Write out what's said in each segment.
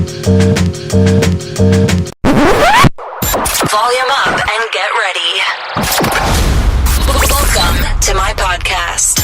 Volume up and get ready. Welcome to my podcast.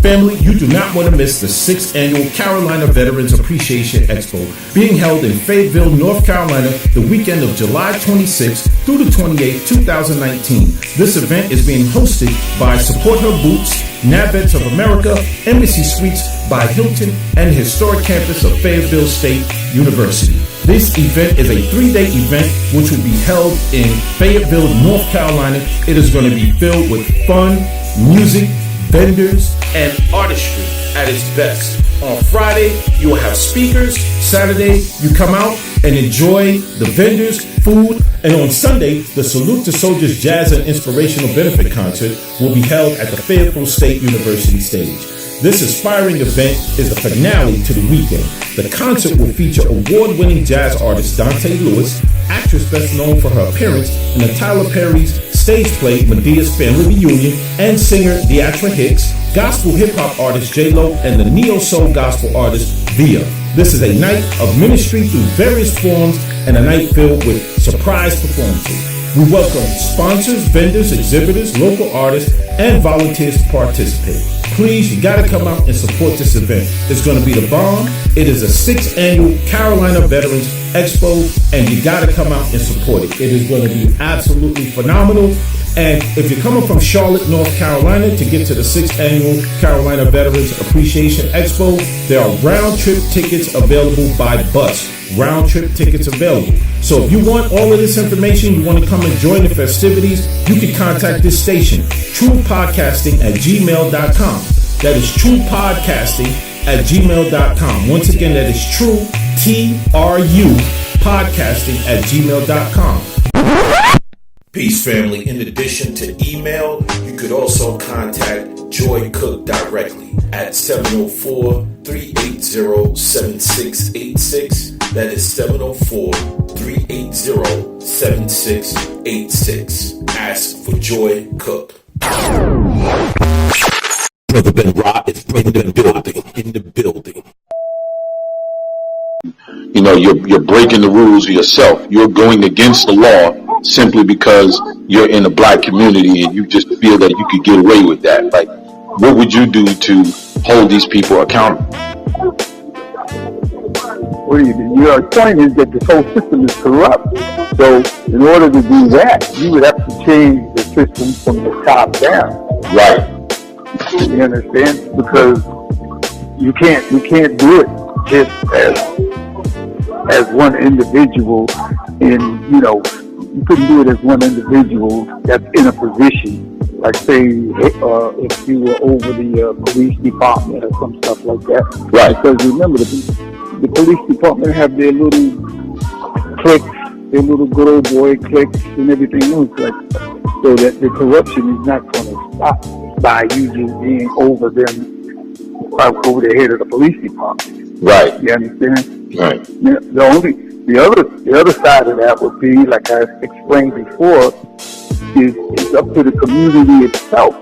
Family, you do not want to miss the 6th Annual Carolina Veterans Appreciation Expo being held in Fayetteville, North Carolina, the weekend of July 26th through the 28th, 2019. This event is being hosted by Support Her Boots, NAVETS of America, Embassy Suites by Hilton, and the historic campus of Fayetteville State University. This event is a 3-day event which will be held in Fayetteville, North Carolina. It is going to be filled with fun, music, vendors, and artistry at its best. On Friday, you will have speakers. Saturday, you come out and enjoy the vendors, food. And on Sunday, the Salute to Soldiers Jazz and Inspirational Benefit Concert will be held at the Fayetteville State University stage. This inspiring event is the finale to the weekend. The concert will feature award-winning jazz artist Dante Lewis, actress best known for her appearance in the Tyler Perry's stage play Medea's Family Reunion, and singer Deatra Hicks, gospel hip-hop artist J-Lo, and the neo-soul gospel artist Via. This is a night of ministry through various forms and a night filled with surprise performances. We welcome sponsors, vendors, exhibitors, local artists, and volunteers to participate. Please, you gotta come out and support this event. It's gonna be the bomb. It is a 6th Annual Carolina Veterans Expo, and you gotta come out and support it. It is gonna be absolutely phenomenal. And if you're coming from Charlotte, North Carolina to get to the 6th Annual Carolina Veterans Appreciation Expo, there are round-trip tickets available by bus. Round-trip tickets available. So if you want all of this information, you want to come and join the festivities, you can contact this station, truepodcasting@gmail.com. That is truepodcasting@gmail.com. Once again, that is true, TRU, podcasting@gmail.com. Peace, family. In addition to email, you could also contact Joy Cook directly at 704-380-7686. That is 704-380-7686. Ask for Joy Cook. Brother BenRah's is in the building. You know, you're breaking the rules yourself. You're going against the law simply because you're in a black community and you just feel that you could get away with that. Like, what would you do to hold these people accountable? What do you do? Your point is that this whole system is corrupt. So in order to do that, you would have to change the system from the top down. Right. You understand? Because you can't do it just as one individual you couldn't do it as one individual that's in a position, like say if you were over the police department or some stuff like that. Right. Because remember, the police department have their little cliques, their little good old boy cliques and everything else, like, so that the corruption is not going to stop by you just being over them, over the head of the police department. Right. You understand? Right. The other side of that would be, like I explained before, is it's up to the community itself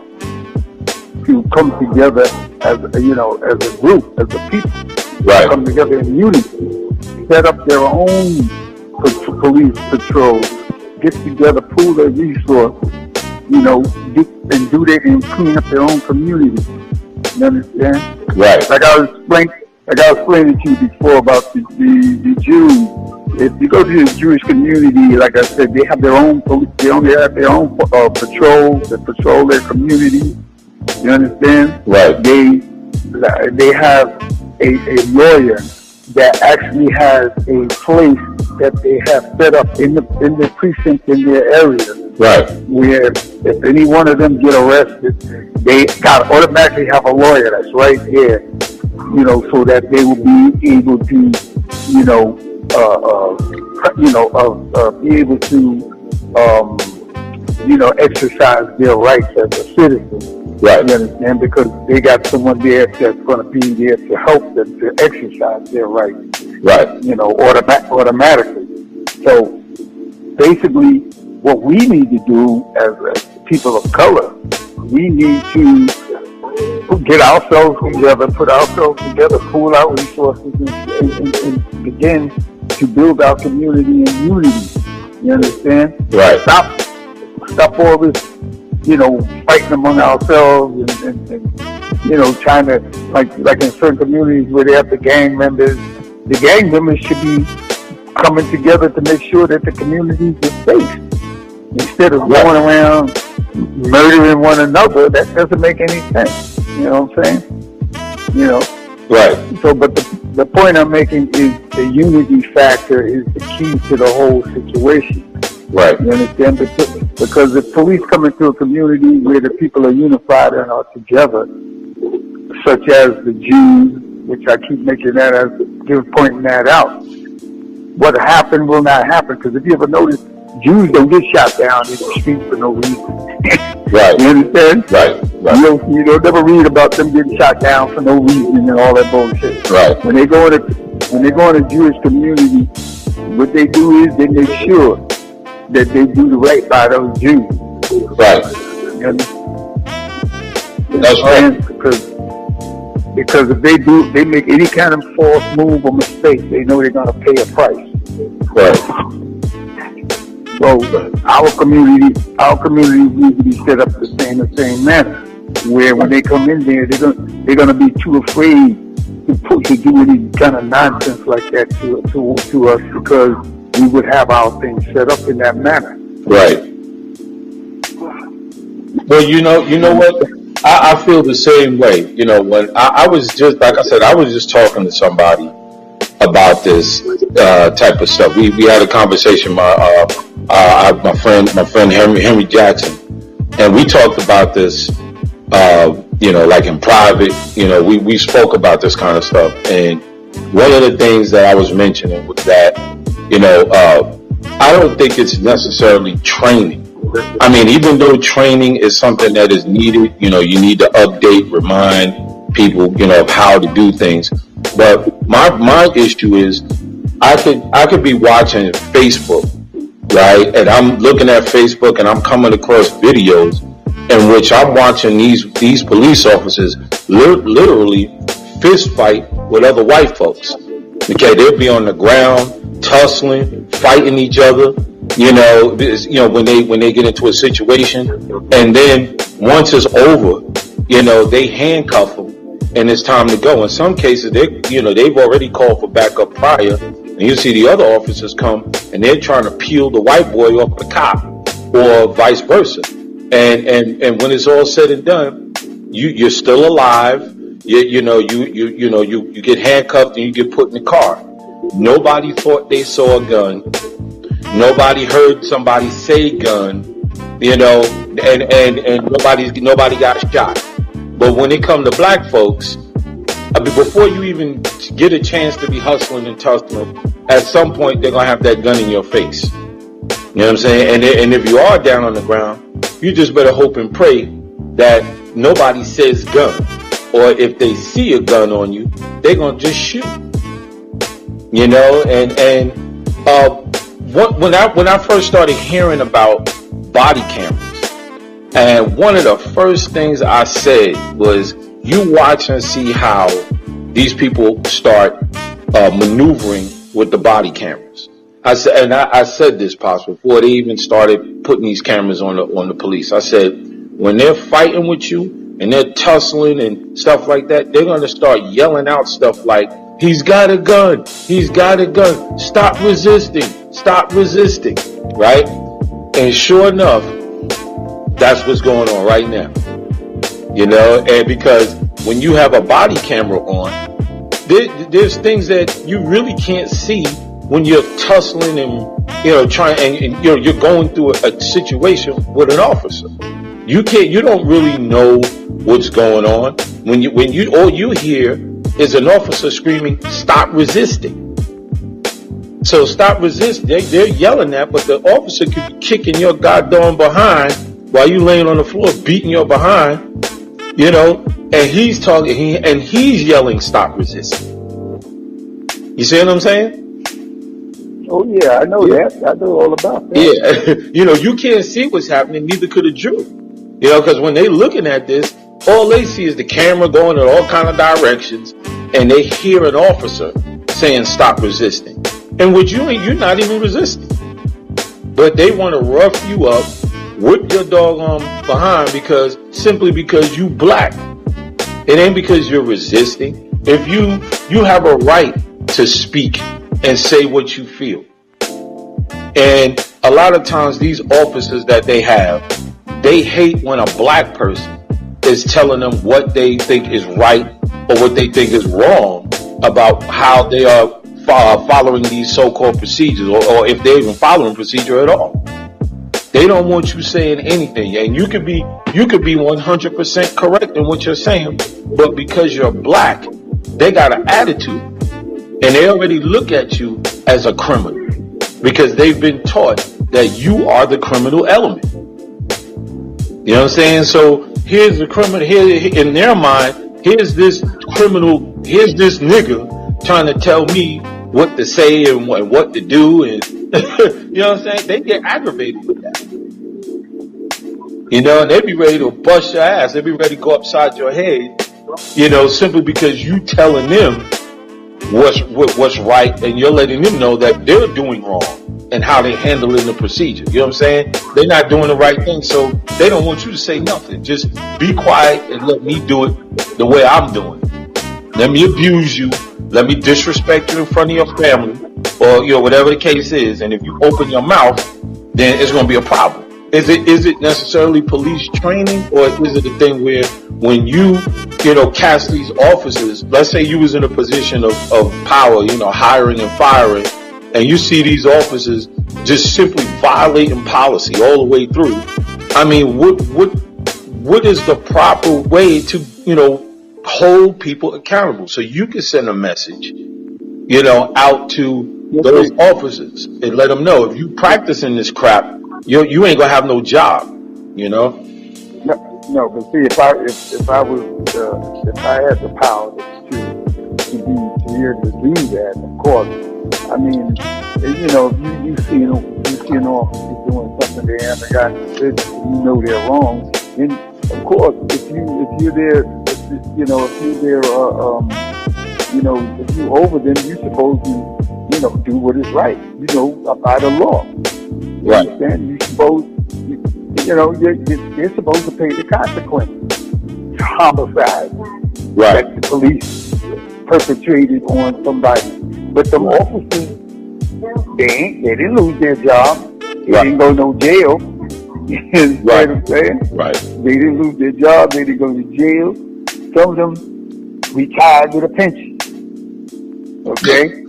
to come together as a group, as a people. Right. Come together in unity, set up their own police patrols, get together, pool their resources, and do that and clean up their own community. You understand? Right. Like I was explaining to you before about the Jews. If you go to the Jewish community, like I said, they have their own police. They only have their own patrols that patrol their community. You understand? Right. They have a lawyer that actually has a place that they have set up in the precinct in their area. Right. Where if any one of them get arrested, they got automatically have a lawyer that's right there. So that they will be able to, be able to, exercise their rights as a citizen. Right. You understand? Because they got someone there that's going to be there to help them to exercise their rights. Right. Automatically. So basically, what we need to do as people of color, we need to get ourselves together, put ourselves together, pool our resources, and begin to build our community in unity. You understand? Right. Stop all this, fighting among ourselves and trying to, like in certain communities where they have the gang members should be coming together to make sure that the communities are safe. Instead of going around murdering one another, that doesn't make any sense. You know what I'm saying? Right. So, but the point I'm making is the unity factor is the key to the whole situation. Right. You understand? Because if police come into a community where the people are unified and are together, such as the Jews, which I keep making that pointing that out, what happened will not happen. Because if you ever notice, Jews don't get shot down in the streets for no reason. Right. You understand? Right. You don't never read about them getting shot down for no reason and all that bullshit. Right. When they go in a Jewish community, what they do is they make sure that they do the right by those Jews. Right. That's right. Because if they make any kind of false move or mistake, they know they're gonna pay a price. Right. So our community needs to be set up the same manner, where when they come in there, they're gonna be too afraid to do any kind of nonsense like that to us, because we would have our things set up in that manner. Right. Well, you know what? I feel the same way. When I was just, like I said, I was just talking to somebody about this type of stuff. We had a conversation. My friend Henry Jackson, and we talked about this. Like in private. We spoke about this kind of stuff, and one of the things that I was mentioning was that I don't think it's necessarily training. I mean, even though training is something that is needed, you need to update, remind people, of how to do things. But my issue is I could be watching Facebook, right? And I'm looking at Facebook and I'm coming across videos in which I'm watching these police officers literally fist fight with other white folks. Okay, they'll be on the ground, tussling, fighting each other. When they get into a situation, and then once it's over, they handcuff them, and it's time to go. In some cases, they've already called for backup prior, and you see the other officers come, and they're trying to peel the white boy off the cop, or vice versa. And when it's all said and done, you're still alive. You get handcuffed and you get put in the car. Nobody thought they saw a gun. Nobody heard somebody say gun, and nobody got shot. But when it come to black folks, before you even get a chance to be hustling and tussling, at some point they're gonna have that gun in your face. You know what I'm saying? And if you are down on the ground, you just better hope and pray that nobody says gun, or if they see a gun on you, they're gonna just shoot. When I first started hearing about body cameras, and one of the first things I said was, you watch and see how these people start maneuvering with the body cameras. I said this, Pops, before they even started putting these cameras on the police. I said, when they're fighting with you and they're tussling and stuff like that, they're going to start yelling out stuff like, he's got a gun, he's got a gun, stop resisting, right? And sure enough, that's what's going on right now. And because when you have a body camera on, there's things that you really can't see when you're tussling and trying and you're going through a situation with an officer. You don't really know what's going on when you all you hear is an officer screaming, stop resisting. So stop resisting. They're yelling that, but the officer could be kicking your goddamn behind while you laying on the floor, beating your behind, and he's talking, and he's yelling, stop resisting. You see what I'm saying? Oh yeah, I know that. I know all about that. Yeah, you can't see what's happening, neither could a Jew. Because when they looking at this, All they see is the camera going in all kind of directions, and they hear an officer saying, "Stop resisting." And what you're not even resisting. But they want to rough you up, whip your doggone behind simply because you black. It ain't because you're resisting. If you have a right to speak and say what you feel. And a lot of times these officers that they have, they hate when a black person is telling them what they think is right or what they think is wrong about how they are following these so-called procedures, or if they're even following procedure at all. They don't want you saying anything, and you could be 100% correct in what you're saying, but because you're black, they got an attitude, and they already look at you as a criminal because they've been taught that you are the criminal element. You know what I'm saying? So here's the criminal. Here in their mind, here's this criminal. Here's this nigga trying to tell me what to say and what to do, and you know what I'm saying? They get aggravated with that. You know, and they be ready to bust your ass. They be ready to go upside your head, you know, simply because you telling them what's right, and you're letting them know that they're doing wrong and how they handling the procedure. You know what I'm saying? They're not doing the right thing, so they don't want you to say nothing. Just be quiet and let me do it the way I'm doing. Let me abuse you. Let me disrespect you in front of your family, or, you know, whatever the case is. And if you open your mouth, then it's going to be a problem. Is it necessarily police training, or is it a thing where when you know, cast these officers, let's say you was in a position of power, you know, hiring and firing, and you see these officers just simply violating policy all the way through. I mean, what is the proper way to, you know, hold people accountable so you can send a message, you know, out to those officers and let them know if you practicing this crap, you ain't gonna have no job, you know? No, but see, if I had the power to be able to do that, of course. I mean, you know, if you see an officer doing something they haven't got to do, you know they're wrong. Then, of course, if you're there, you know, if you're there, you know, if you over them, you're supposed to, you know, do what is right, you know, by the law. You right. understand? You're supposed, you know, you're supposed to pay the consequences. Homicide. Right. That the police perpetrated on somebody. But the officers, they didn't lose their job. They didn't go no jail. You know what I'm saying? Right. They didn't lose their job. They didn't go to jail. Some of them retired with a pension. Okay?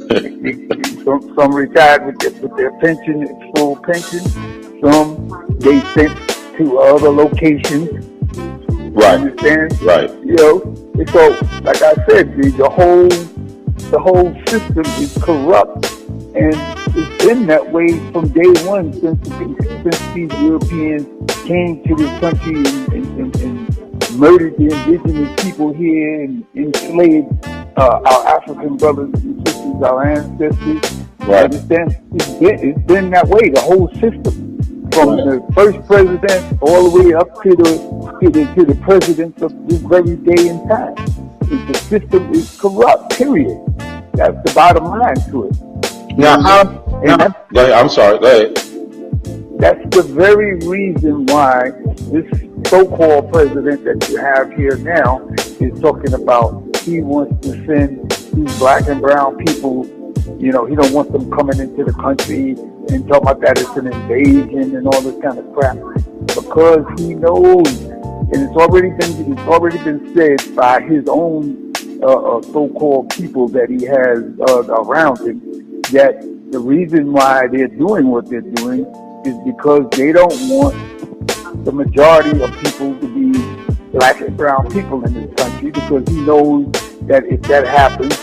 some retired with their pension, full pension. Some they sent to other locations. Right. You understand? Right. You know, and so, like I said, the whole system is corrupt, and it's been that way from day one since these Europeans came to this country and murdered the indigenous people here and enslaved our African brothers and sisters, our ancestors. Right. Understand? It's been that way, the whole system. From the first president all the way up to the presidents of this very day and time. The system is corrupt, period. That's the bottom line to it. Now, go ahead. I'm sorry, go ahead. That's the very reason why this so-called president that you have here now is talking about he wants to send these black and brown people, you know, he don't want them coming into the country and talking about that it's an invasion and all this kind of crap, because he knows, and it's already been said by his own so-called people that he has around him, that the reason why they're doing what they're doing is because they don't want the majority of people to be black and brown people in this country, because he knows that if that happens,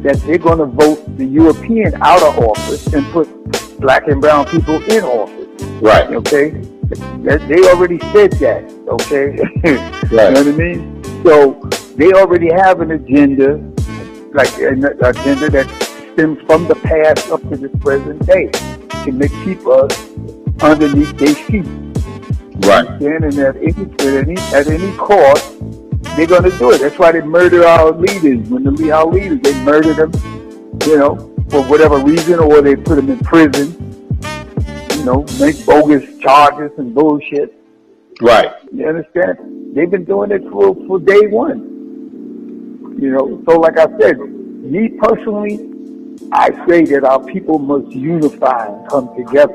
that they're going to vote the European out of office and put black and brown people in office. Right. Okay? They already said that. Okay? Right. You know what I mean? So they already have an agenda, like an agenda that stems from the past up to this present day, to keep us underneath their feet. Right. And at any cost, they're gonna do it. That's why they murder our leaders. When our leaders, they murder them, for whatever reason, or they put them in prison. Make bogus charges and bullshit. Right. You understand? They've been doing it for day one. So like I said, me personally, I say that our people must unify and come together.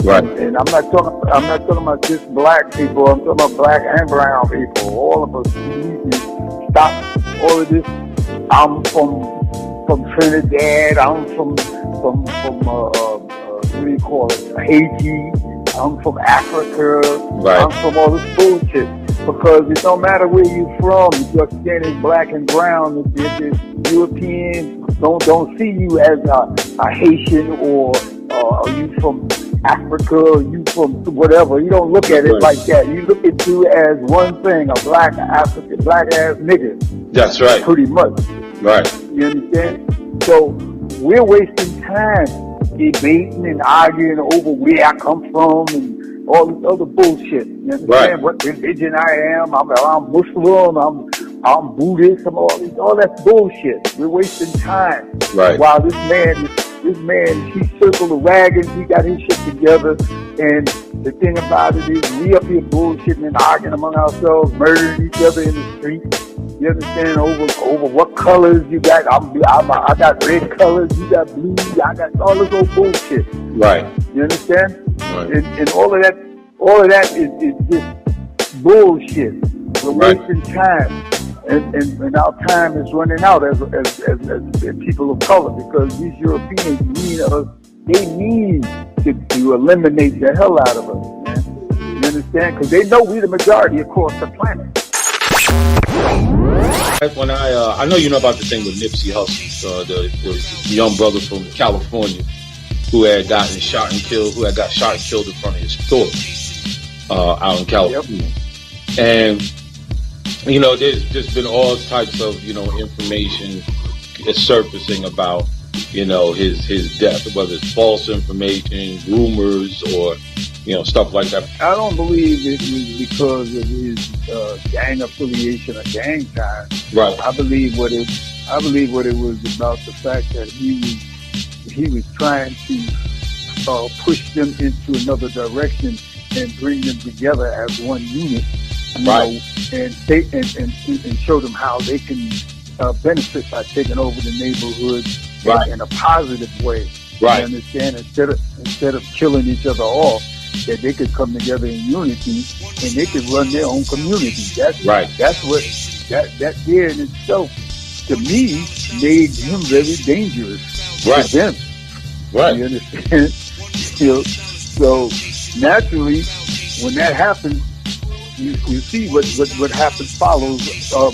Right. And I'm not talking about just black people. I'm talking about black and brown people. All of us. We need to stop all of this. I'm from Trinidad. I'm from what do you call it? Haiti. I'm from Africa. Right. I'm from all this bullshit. Because it don't matter where you're from. If your skin is black and brown, if Europeans don't see you as a Haitian or are you from Africa or you from whatever. You don't look at it like that. You look at you as one thing, a black ass nigga. That's right. Pretty much. Right. You understand? So we're wasting time debating and arguing over where I come from and all this other bullshit. You understand? Right. What religion I am? I'm Muslim. I'm Buddhist. All that bullshit. We're wasting time. Right. While this man, he circled the wagons. He got his shit together. And the thing about it is, we up here bullshitting and arguing among ourselves, murdering each other in the street. You understand? Over what colors you got? I got red colors. You got blue. I got all this old bullshit. Right. You understand? Right. And all of that is just bullshit. We're wasting time, and our time is running out as people of color, because these Europeans they need to eliminate the hell out of us, man. You understand? Because they know we're the majority across the planet. When I know you know about the thing with Nipsey Hussle, the young brother from California who had gotten shot and killed, in front of his store out in California. Yep. And there's just been all types of information surfacing about his death, whether it's false information, rumors, or stuff like that. I don't believe it was because of his gang affiliation or gang time. Right. I believe what it was about the fact that he was trying to push them into another direction and bring them together as one unit, right? And show them how they can benefit by taking over the neighborhood, right, in a positive way. Right. You understand? Instead of killing each other off, that they could come together in unity and they could run their own community. That's right. That's what that there in itself, to me, made him very dangerous. Right. To them. Right. You understand? So naturally, when that happens, you see what happens follows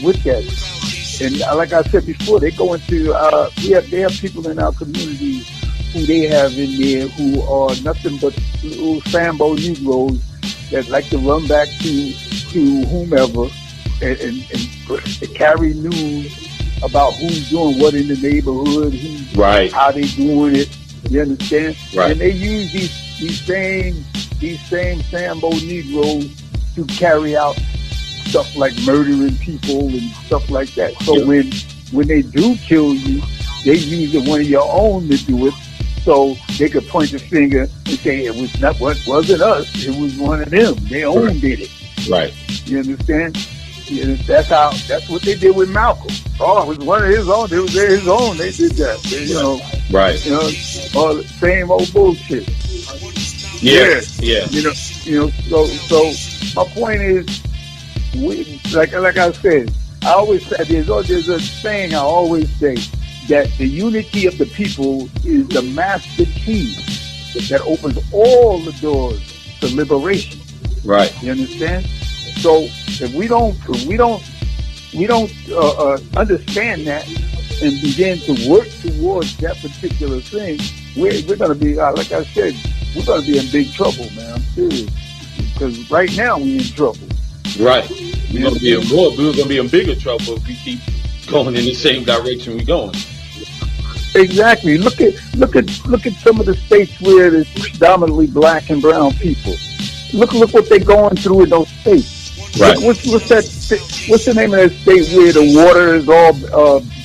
with that. And like I said before, they go into they have people in our community who they have in there who are nothing but little Sambo Negroes that like to run back to whomever and carry news about who's doing what in the neighborhood, right, how they doing it. You understand? Right. And they use these same Sambo Negroes to carry out stuff like murdering people and stuff like that. So when they do kill you, they use one of your own to do it, so they could point the finger and say it wasn't us, it was one of them. They own did it. Right. You understand? That's what they did with Malcolm. Oh, it was one of his own. It was his own. They did that. Right. All the same old bullshit. Yeah. So my point is, like I said, I always say there's a saying I always say that the unity of the people is the master key that opens all the doors to liberation. Right. You understand? So if we don't understand that and begin to work towards that particular thing, we're going to be, like I said, we're going to be in big trouble, man. I'm serious. Because right now we're in trouble. Right. We're going to be in bigger trouble if we keep going in the same direction we're going. Exactly. Look at some of the states where there's predominantly black and brown people. Look what they're going through in those states. Right. What's that? What's the name of that state where the water is all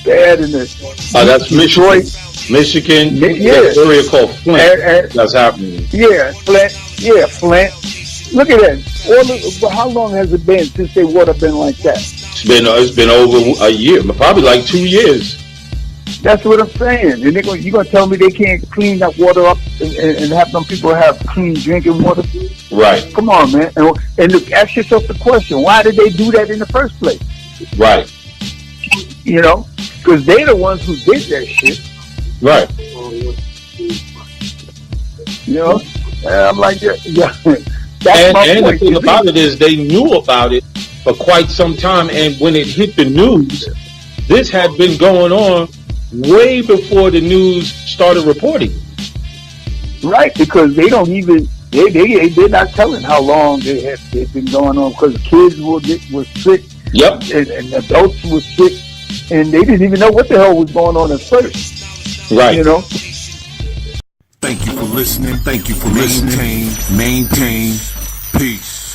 bad in the? That's Detroit. Michigan. Yeah. Area called Flint. That's happening. Yeah, Flint. Yeah, Flint. Look at that. How long has it been since their water been like that? It's been over a year, probably like 2 years. That's what I'm saying. And you're gonna tell me they can't clean that water up and have them people have clean drinking water? Right. Come on, man. And look, ask yourself the question: why did they do that in the first place? Right. You know, because they're the ones who did that shit. Right. You know, I'm like, yeah. And the thing about it is, they knew about it for quite some time, and when it hit the news, this had been going on way before the news started reporting. Right, because they don't even they're not telling how long they've been going on, because kids were sick. Yep. And adults were sick, and they didn't even know what the hell was going on at first. Right. You know. Thank you for listening. Thank you for listening. Maintain. Peace.